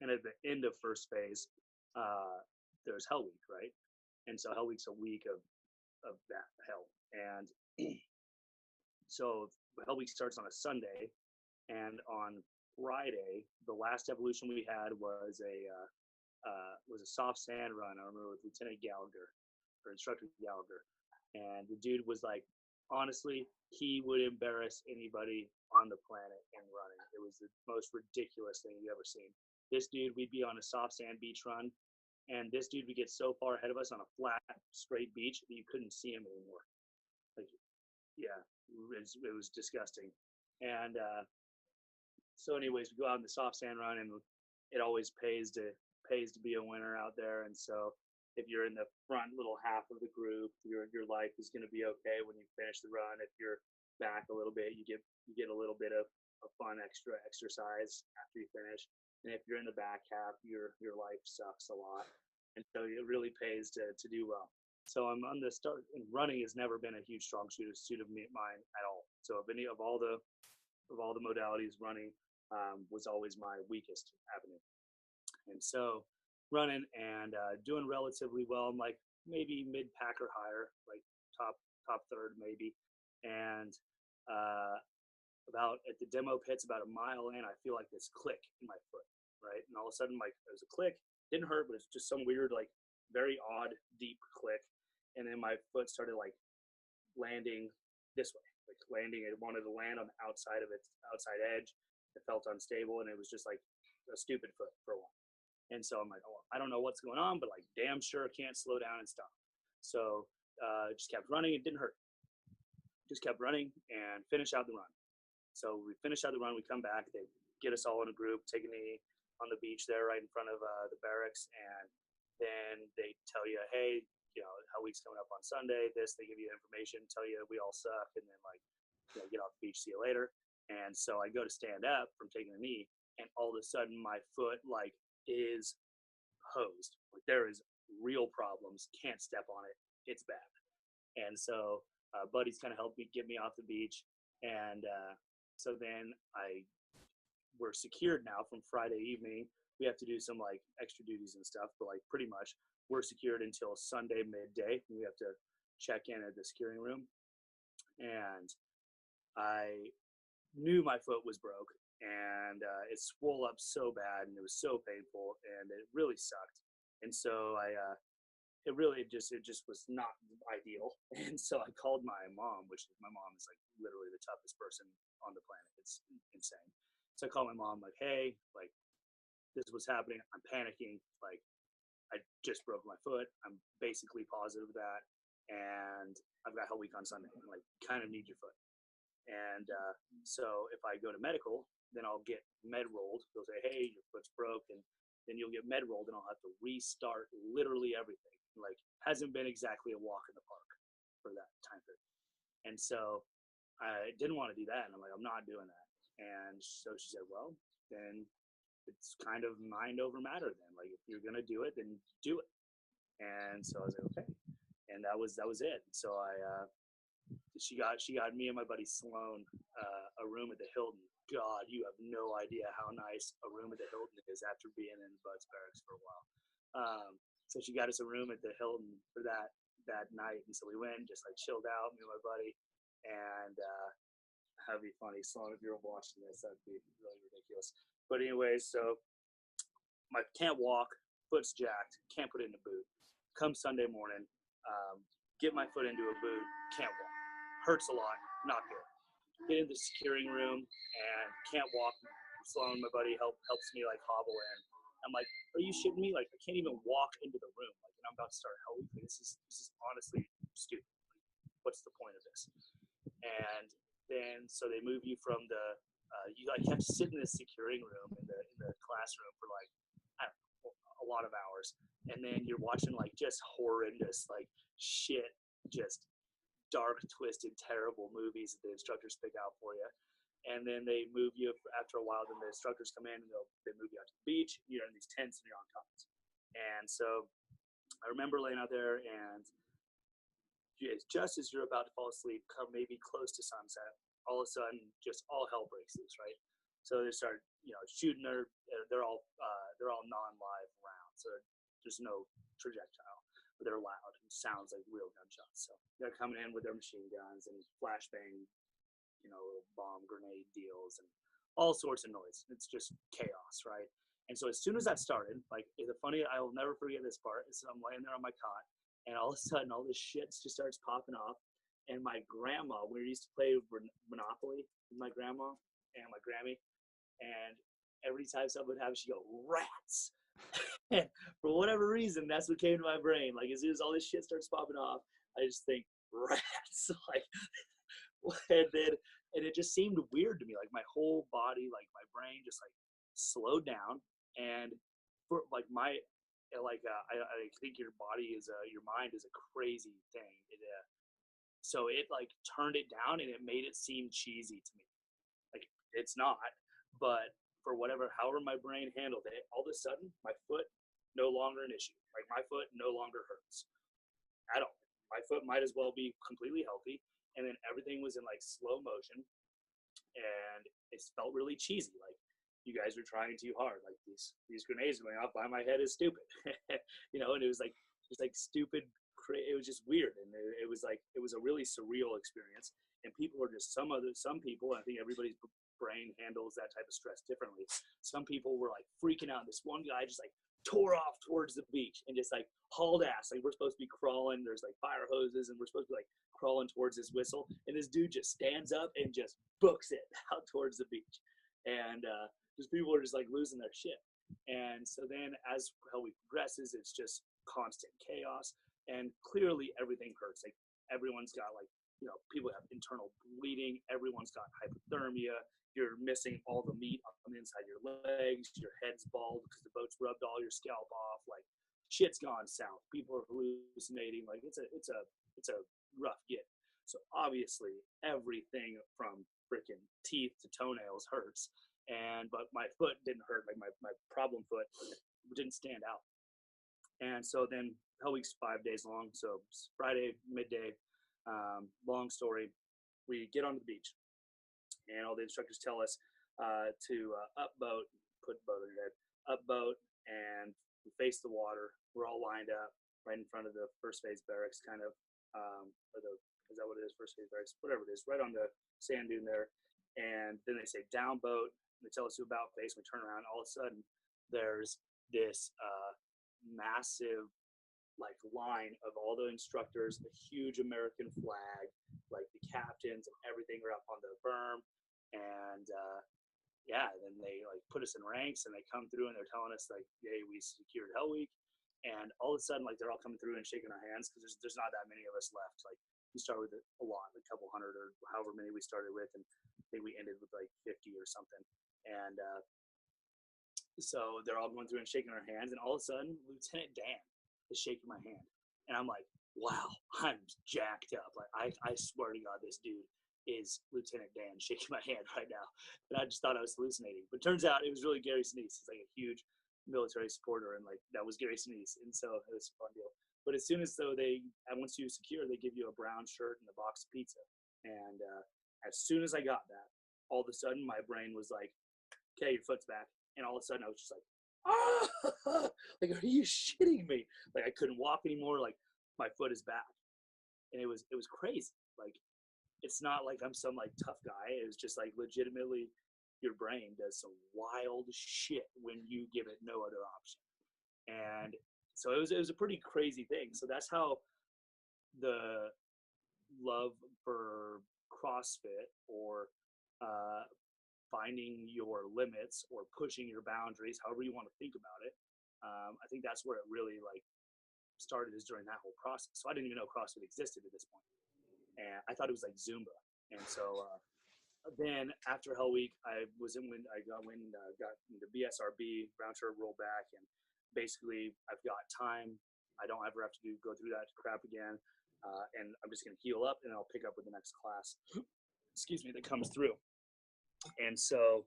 And at the end of first phase, there's Hell Week, right? And so Hell Week's a week of that hell. And so Hell Week starts on a Sunday, and on Friday, the last evolution we had was a soft sand run. I remember with Lieutenant Gallagher or Instructor Gallagher, and the dude was like, honestly, he would embarrass anybody on the planet in running. It was the most ridiculous thing you ever seen. This dude, we'd be on a soft sand beach run, and this dude would get so far ahead of us on a flat, straight beach that you couldn't see him anymore. Like, yeah, it was disgusting. And so, anyways, we go out in the soft sand run, and it always pays to be a winner out there. And so, if you're in the front little half of the group, your life is going to be okay when you finish the run. If you're back a little bit, you get a little bit of a fun extra exercise after you finish. And if you're in the back half, your life sucks a lot. And so it really pays to do well. So I'm on the start, and running has never been a huge strong suit of mine at all. So of all the modalities, running was always my weakest avenue. And so running and doing relatively well. I'm like maybe mid-pack or higher, like top third maybe. And about at the demo pits, about a mile in, I feel like this click in my foot, right? And all of a sudden, like there's a click. Didn't hurt, but it's just some weird, like very odd, deep click. And then my foot started like landing this way, like landing. It wanted to land on the outside of its outside edge. It felt unstable, and it was just like a stupid foot for a while. And so I'm like, oh, I don't know what's going on, but like damn sure can't slow down and stop. So just kept running. It didn't hurt. Just kept running and finish out the run. So we finish out the run. We come back. They get us all in a group, take a knee on the beach there right in front of the barracks. And then they tell you, hey, Hell Week's coming up on Sunday. They give you information, tell you we all suck. And then like, get off the beach, see you later. And so I go to stand up from taking a knee, and all of a sudden my foot like is hosed. Like there is real problems. Can't step on it. It's bad. And so buddies kind of helped me get me off the beach. And so then we're secured now from Friday evening. We have to do some like extra duties and stuff, but like pretty much we're secured until Sunday midday. We have to check in at the securing room. And I knew my foot was broke, and it swole up so bad, and it was so painful, and it really sucked. And so it just was not ideal. And so I called my mom, which my mom is like literally the toughest person on the planet. It's insane. So I called my mom like, hey, like this is what's happening. I'm panicking. Like I just broke my foot. I'm basically positive of that. And I've got Hell Week on Sunday. I'm like, kind of need your foot. And so if I go to medical, then I'll get med rolled. They'll say, hey, your foot's broke. And then you'll get med rolled, and I'll have to restart literally everything. Like, hasn't been exactly a walk in the park for that time period. And so I didn't want to do that. And I'm like, I'm not doing that. And so she said, well, then it's kind of mind over matter then. Like, if you're going to do it, then do it. And so I was like, okay. And that was it. So she got me and my buddy Sloan a room at the Hilton. God, you have no idea how nice a room at the Hilton is after being in Bud's barracks for a while. So she got us a room at the Hilton for that night. And so we went and just like chilled out, me and my buddy. And that'd be funny. Sloan, if you're watching this, that'd be really ridiculous. But anyways, so can't walk, foot's jacked, can't put it in a boot. Come Sunday morning, get my foot into a boot, can't walk. Hurts a lot, not good. Get in the securing room and can't walk. Sloan, my buddy, helps me like hobble in. I'm like, are you shitting me? Like, I can't even walk into the room. Like, and I'm about to start Hell Week. This is honestly stupid. What's the point of this? And then so they move you from the you have to sit in the securing room in the classroom for like I don't know, a lot of hours, and then you're watching like just horrendous like shit, just dark, twisted, terrible movies that the instructors pick out for you. And then they move you after a while. Then the instructors come in and they move you out to the beach. You're in these tents and you're on cots. And so I remember laying out there, and just as you're about to fall asleep, come maybe close to sunset, all of a sudden, just all hell breaks loose, right? So they start, shooting they're all they're all non-live rounds. So there's no projectile, but they're loud. It sounds like real gunshots. So they're coming in with their machine guns and flashbang, bomb grenade deals and all sorts of noise. It's just chaos, right? And so as soon as that started, like I will never forget this part. Is I'm laying there on my cot, and all of a sudden, all this shit just starts popping off. And my grandma, we used to play Monopoly with my grandma and my Grammy, and every time something would happen, she'd go, "Rats!" And for whatever reason, that's what came to my brain. Like as soon as all this shit starts popping off, I just think rats. Like, and it just seemed weird to me. Like my whole body, like my brain, just like slowed down. And for like I think your mind is a crazy thing. So it like turned it down and it made it seem cheesy to me. Like it's not, but for however my brain handled it, all of a sudden my foot no longer an issue. Like my foot no longer hurts at all. My foot might as well be completely healthy. And then everything was in like slow motion, and it felt really cheesy. Like you guys were trying too hard. Like these grenades going off by my head is stupid, and it was like just like stupid. It was just weird, and it was a really surreal experience. And people are just some people. I think everybody's brain handles that type of stress differently. Some people were like freaking out. This one guy just like tore off towards the beach and just like hauled ass. Like we're supposed to be crawling. There's like fire hoses, and we're supposed to be like crawling towards this whistle. And this dude just stands up and just books it out towards the beach. And just people are just like losing their shit. And so then as Hell Week progresses, it's just constant chaos. And clearly everything hurts. Like everyone's got like, people have internal bleeding. Everyone's got hypothermia. You're missing all the meat on the inside of your legs. Your head's bald because the boat's rubbed all your scalp off. Like shit's gone south. People are hallucinating. Like it's a rough get. So obviously everything from freaking teeth to toenails hurts. But my foot didn't hurt. Like my problem foot didn't stand out. And so then Hell Week's 5 days long. So Friday midday. Long story. We get onto the beach, and all the instructors tell us to up boat, put boat on your head, up boat, and we face the water. We're all lined up right in front of the first phase barracks, kind of, is that what it is? First phase barracks, whatever it is, right on the sand dune there. And then they say down boat. They tell us to about face. We turn around. All of a sudden, there's this massive like line of all the instructors, a huge American flag, like the captains and everything are up on the berm. And then they like put us in ranks, and they come through and they're telling us like, hey, we secured Hell Week. And all of a sudden, like they're all coming through and shaking our hands because there's not that many of us left. Like we started with a lot, a couple hundred or however many we started with, and I think we ended with like 50 or something. And so they're all going through and shaking our hands, and all of a sudden, Lieutenant Dan is shaking my hand, and I'm like, wow, I'm jacked up. Like I swear to God, this dude is Lieutenant Dan shaking my hand right now. And I just thought I was hallucinating, but turns out it was really Gary Sinise. He's like a huge military supporter, and like that was Gary Sinise, and so it was a fun deal. But as soon as once you secure, they give you a brown shirt and a box of pizza. And as soon as I got that, all of a sudden my brain was like, okay, your foot's back. And all of a sudden I was just like, ah, like, are you shitting me? Like I couldn't walk anymore. Like my foot is back. And it was crazy. Like, it's not like I'm some like tough guy. It was just like legitimately your brain does some wild shit when you give it no other option. And so it was a pretty crazy thing. So that's how the love for CrossFit or finding your limits or pushing your boundaries, however you want to think about it. I think that's where it really like started, is during that whole process. So I didn't even know CrossFit existed at this point. And I thought it was like Zumba. And so then after Hell Week, I got into BSRB, brown shirt, roll back, and basically I've got time. I don't ever have to go through that crap again. And I'm just going to heal up, and I'll pick up with the next class, excuse me, that comes through. And so